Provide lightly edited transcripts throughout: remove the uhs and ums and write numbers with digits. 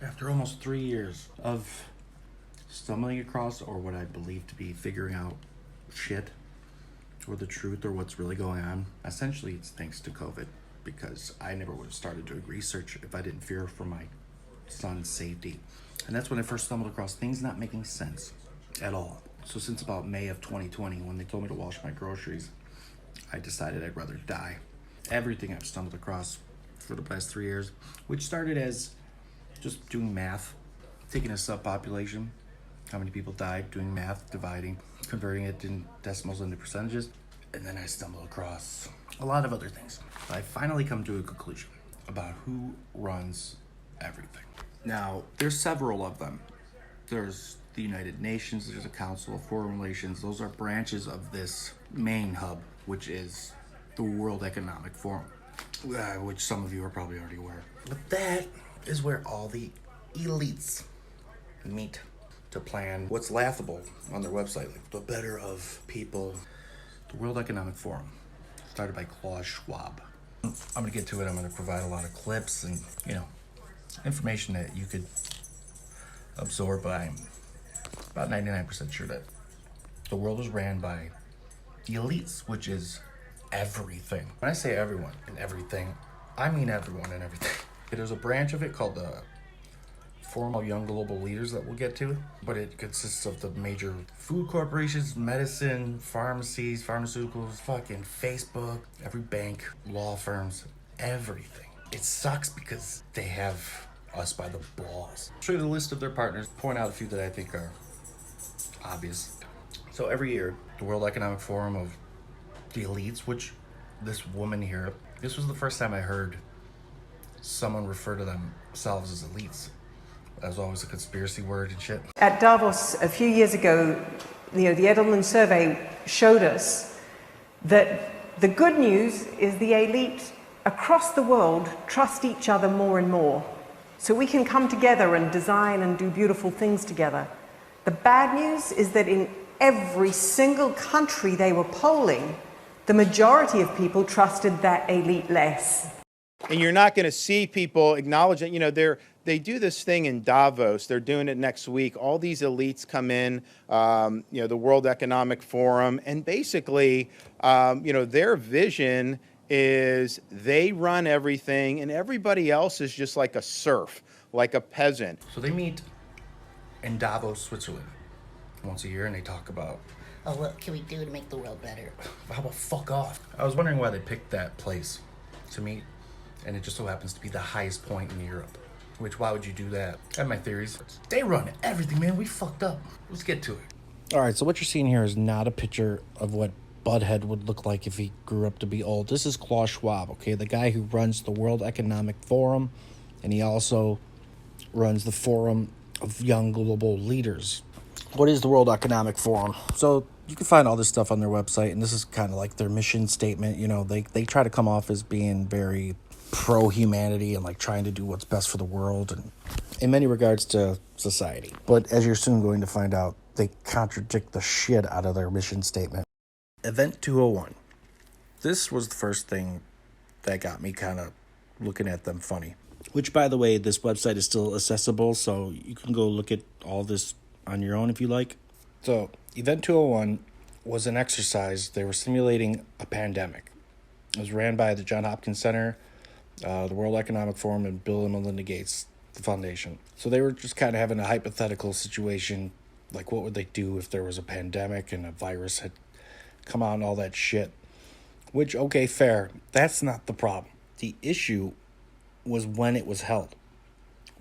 After almost 3 years of stumbling across, or what I believe to be figuring out shit, or the truth, or what's really going on, essentially it's thanks to COVID, because I never would have started doing research if I didn't fear for my son's safety. And that's when I first stumbled across things not making sense at all. So since about May of 2020, when they told me to wash my groceries, I decided I'd rather die. Everything I've stumbled across for the past 3 years, which started as just doing math, taking a subpopulation, how many people died, doing math, dividing, converting it in decimals into percentages, and then I stumbled across a lot of other things. I finally come to a conclusion about who runs everything. Now, there's several of them. There's the United Nations, there's a Council of Foreign Relations. Those are branches of this main hub, which is the World Economic Forum, which some of you are probably already aware. But that is where all the elites meet to plan what's laughable on their website, like the better of people. The World Economic Forum, started by Klaus Schwab. I'm gonna get to it. I'm gonna provide a lot of clips and, information that you could absorb. But I'm about 99% sure that the world is ran by the elites, which is everything. When I say everyone and everything, I mean everyone and everything. There's a branch of it called the Forum of Young Global Leaders that we'll get to, but it consists of the major food corporations, medicine, pharmacies, pharmaceuticals, fucking Facebook, every bank, law firms, everything. It sucks because they have us by the balls. I'll show you the list of their partners, point out a few that I think are obvious. So every year, the World Economic Forum of the elites, which this woman here, this was the first time I heard someone refer to themselves as elites. That was always a conspiracy word and shit. At Davos a few years ago, the Edelman survey showed us that the good news is the elite across the world trust each other more and more. So we can come together and design and do beautiful things together. The bad news is that in every single country they were polling, the majority of people trusted that elite less. And you're not going to see people acknowledge it. They do this thing in Davos. They're doing it next week. All these elites come in, the World Economic Forum, and basically, their vision is they run everything, and everybody else is just like a serf, like a peasant. So they meet in Davos, Switzerland, once a year, and they talk about, what can we do to make the world better? how about fuck off? I was wondering why they picked that place to meet, and it just so happens to be the highest point in Europe. Which, why would you do that? I have my theories. They run everything, man. We fucked up. Let's get to it. All right, so what you're seeing here is not a picture of what Butthead would look like if he grew up to be old. This is Klaus Schwab, okay? The guy who runs the World Economic Forum, and he also runs the Forum of Young Global Leaders. What is the World Economic Forum? So you can find all this stuff on their website, and this is kind of like their mission statement. They try to come off as being very pro-humanity and like trying to do what's best for the world and in many regards to society. But as you're soon going to find out, they contradict the shit out of their mission statement. Event 201. This was the first thing that got me kind of looking at them funny. Which, by the way, this website is still accessible, so you can go look at all this on your own if you like. So, Event 201 was an exercise. They were simulating a pandemic. It was ran by the Johns Hopkins Center, the World Economic Forum, and Bill and Melinda Gates, the foundation. So they were just kind of having a hypothetical situation, like what would they do if there was a pandemic and a virus had come out and all that shit. Which, okay, fair. That's not the problem. The issue was when it was held,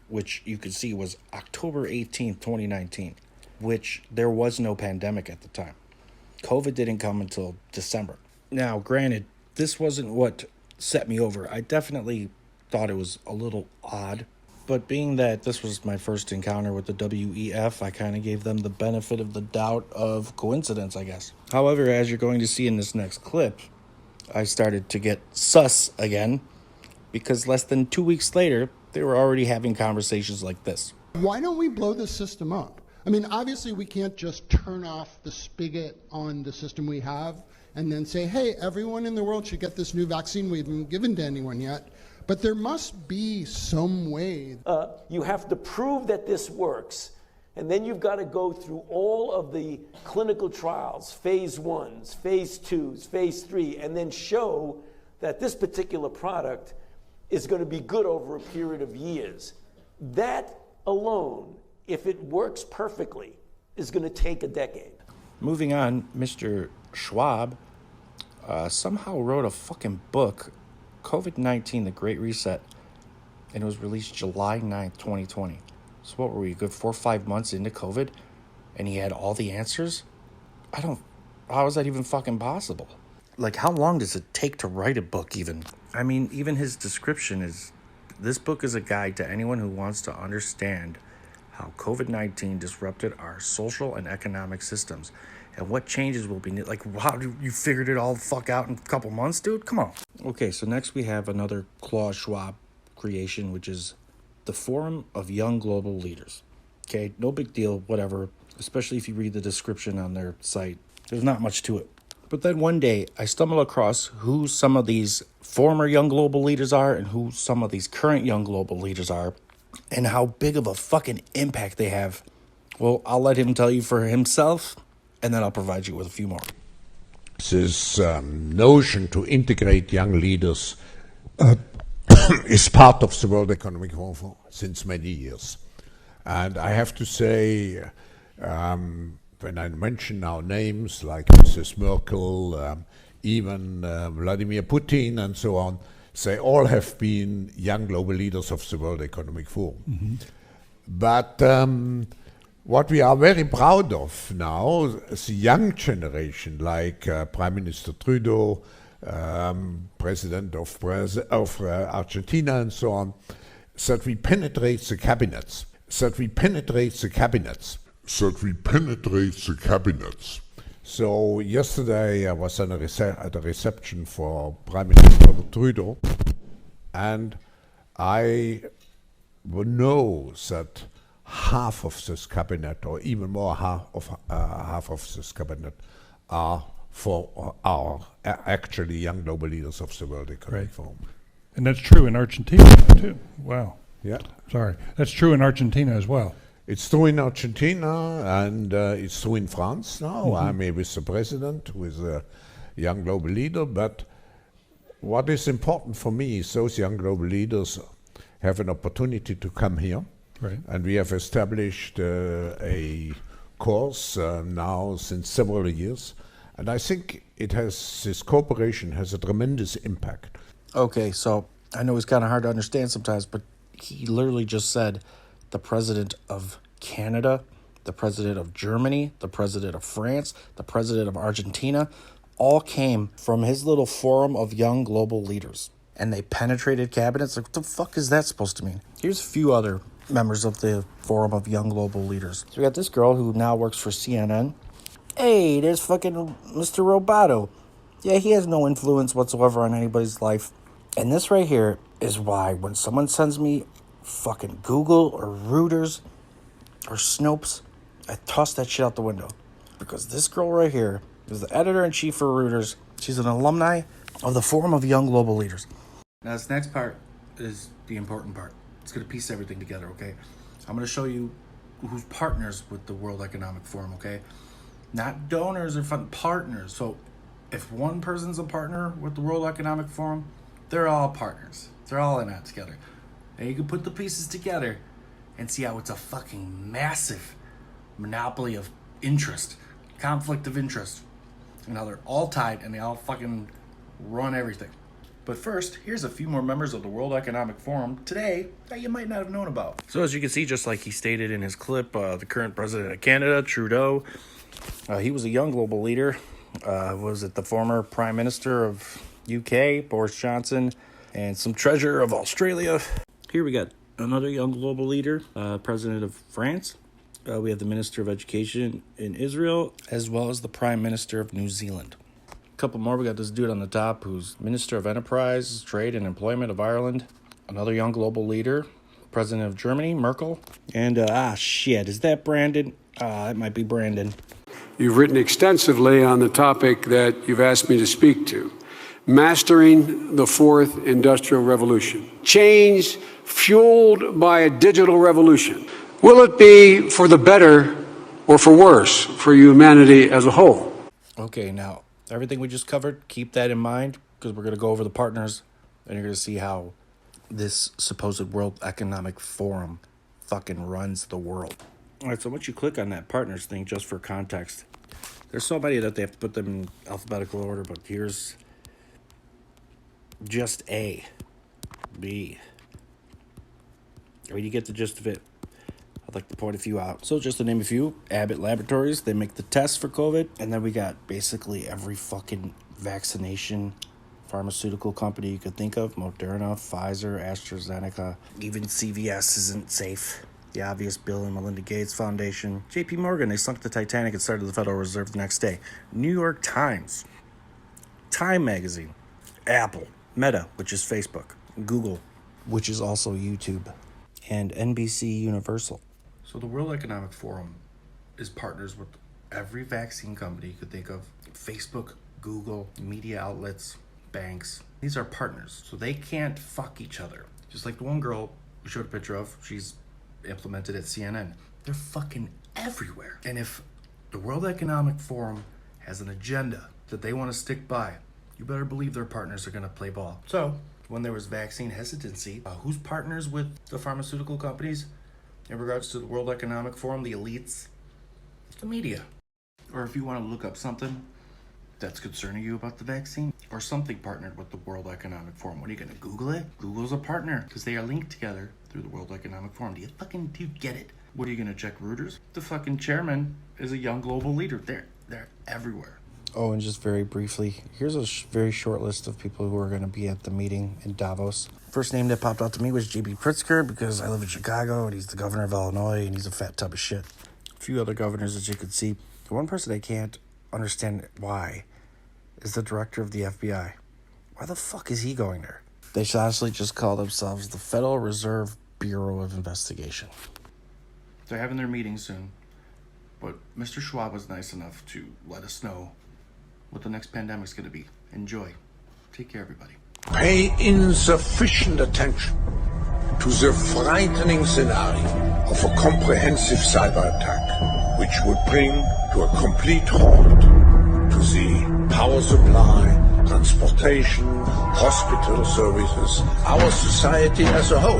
which you could see was October 18th, 2019, which there was no pandemic at the time. COVID didn't come until December. Now, granted, this wasn't what set me over. I definitely thought it was a little odd, but being that this was my first encounter with the WEF, I kind of gave them the benefit of the doubt of coincidence, I guess. However, as you're going to see in this next clip, I started to get sus again, because less than 2 weeks later, they were already having conversations like this. Why don't we blow the system up? I mean, obviously we can't just turn off the spigot on the system we have and then say, hey, everyone in the world should get this new vaccine we haven't given to anyone yet. But there must be some way. You have to prove that this works. And then you've got to go through all of the clinical trials, phase 1s, phase 2s, phase 3, and then show that this particular product is going to be good over a period of years. That alone, if it works perfectly, is going to take a decade. Moving on, Mr. Schwab somehow wrote a fucking book, COVID-19, The Great Reset, and it was released July 9th, 2020. So what were we, a good 4 or 5 months into COVID, and he had all the answers? How is that even fucking possible? Like, how long does it take to write a book even? I mean, even his description is, this book is a guide to anyone who wants to understand how COVID-19 disrupted our social and economic systems and what changes will be needed. Like, wow, you figured it all the fuck out in a couple months, dude? Come on. Okay, so next we have another Klaus Schwab creation, which is the Forum of Young Global Leaders. Okay, no big deal, whatever, especially if you read the description on their site. There's not much to it. But then one day, I stumbled across who some of these former young global leaders are and who some of these current young global leaders are and how big of a fucking impact they have. Well, I'll let him tell you for himself, and then I'll provide you with a few more. This notion to integrate young leaders is part of the World Economic Forum since many years. And I have to say, when I mention now names like Mrs. Merkel, even Vladimir Putin and so on, they all have been young global leaders of the World Economic Forum. Mm-hmm. But what we are very proud of now, the young generation, like Prime Minister Trudeau, President of Argentina and so on, that we penetrate the cabinets. So yesterday I was at a reception for Prime Minister Trudeau, and I know that half of this cabinet, or even more half of this cabinet, are actually young global leaders of the World Economic Forum. And that's true in Argentina too. Wow. Yeah. Sorry. That's true in Argentina as well. It's true in Argentina, and it's true in France now. Mm-hmm. I'm here with the president, who is a young global leader. But what is important for me is those young global leaders have an opportunity to come here. Right. And we have established a course now since several years. And I think this cooperation has a tremendous impact. Okay, so I know it's kind of hard to understand sometimes, but he literally just said the president of Canada, the president of Germany, the president of France, the president of Argentina, all came from his little forum of young global leaders. And they penetrated cabinets. Like, what the fuck is that supposed to mean? Here's a few other members of the forum of young global leaders. So we got this girl who now works for CNN. Hey, there's fucking Mr. Roboto. Yeah, he has no influence whatsoever on anybody's life. And this right here is why when someone sends me fucking Google or Reuters or Snopes, I toss that shit out the window. Because this girl right here is the editor-in-chief for Reuters. She's an alumni of the Forum of Young Global Leaders. Now, this next part is the important part. It's going to piece everything together, okay? I'm going to show you who's partners with the World Economic Forum, okay? Not donors or partners. So if one person's a partner with the World Economic Forum, they're all partners. They're all in that together. And you can put the pieces together and see how it's a fucking massive monopoly of interest, conflict of interest, and how they're all tied and they all fucking run everything. But first, here's a few more members of the World Economic Forum today that you might not have known about. So as you can see, just like he stated in his clip, the current president of Canada, Trudeau, he was a young global leader. Was it the former Prime Minister of UK, Boris Johnson, and some treasurer of Australia. Here we got another young global leader, President of France. We have the Minister of Education in Israel, as well as the Prime Minister of New Zealand. A couple more. We got this dude on the top who's Minister of Enterprise, Trade and Employment of Ireland. Another young global leader, President of Germany, Merkel. And, is that Brandon? It might be Brandon. You've written extensively on the topic that you've asked me to speak to. Mastering the Fourth Industrial Revolution. Change fueled by a digital revolution. Will it be for the better or for worse for humanity as a whole? Okay, now, everything we just covered, keep that in mind, because we're going to go over the partners, and you're going to see how this supposed World Economic Forum fucking runs the world. All right, so once you click on that partners thing, just for context, there's so many that they have to put them in alphabetical order, but here's just A, B. I mean, you get the gist of it. I'd like to point a few out. So just to name a few, Abbott Laboratories, they make the tests for COVID. And then we got basically every fucking vaccination pharmaceutical company you could think of. Moderna, Pfizer, AstraZeneca. Even CVS isn't safe. The obvious Bill and Melinda Gates Foundation. JP Morgan, they sunk the Titanic and started the Federal Reserve the next day. New York Times. Time Magazine. Apple. Meta, which is Facebook. Google, which is also YouTube. And NBC Universal. So the World Economic Forum is partners with every vaccine company you could think of. Facebook, Google, media outlets, banks. These are partners, so they can't fuck each other. Just like the one girl we showed a picture of, she's implemented at CNN. They're fucking everywhere. And if the World Economic Forum has an agenda that they want to stick by, you better believe their partners are going to play ball. So when there was vaccine hesitancy, who's partners with the pharmaceutical companies in regards to the World Economic Forum, the elites? The media. Or if you want to look up something that's concerning you about the vaccine, or something partnered with the World Economic Forum, what are you going to Google it? Google's a partner because they are linked together through the World Economic Forum. Do you get it? What are you going to check Reuters? The fucking chairman is a young global leader. They're everywhere. Oh, and just very briefly, here's a very short list of people who are going to be at the meeting in Davos. First name that popped out to me was J.B. Pritzker, because I live in Chicago, and he's the governor of Illinois, and he's a fat tub of shit. A few other governors that you could see. The one person I can't understand why is the director of the FBI. Why the fuck is he going there? They should honestly just call themselves the Federal Reserve Bureau of Investigation. They're having their meeting soon, but Mr. Schwab was nice enough to let us know what the next pandemic's going to be. Enjoy. Take care, everybody. Pay insufficient attention to the frightening scenario of a comprehensive cyber attack, which would bring to a complete halt to the power supply, transportation, hospital services, our society as a whole.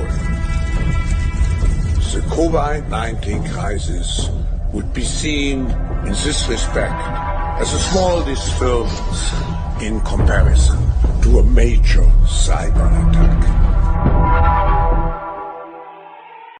The COVID-19 crisis would be seen in this respect as a small disturbance in comparison to a major cyber attack.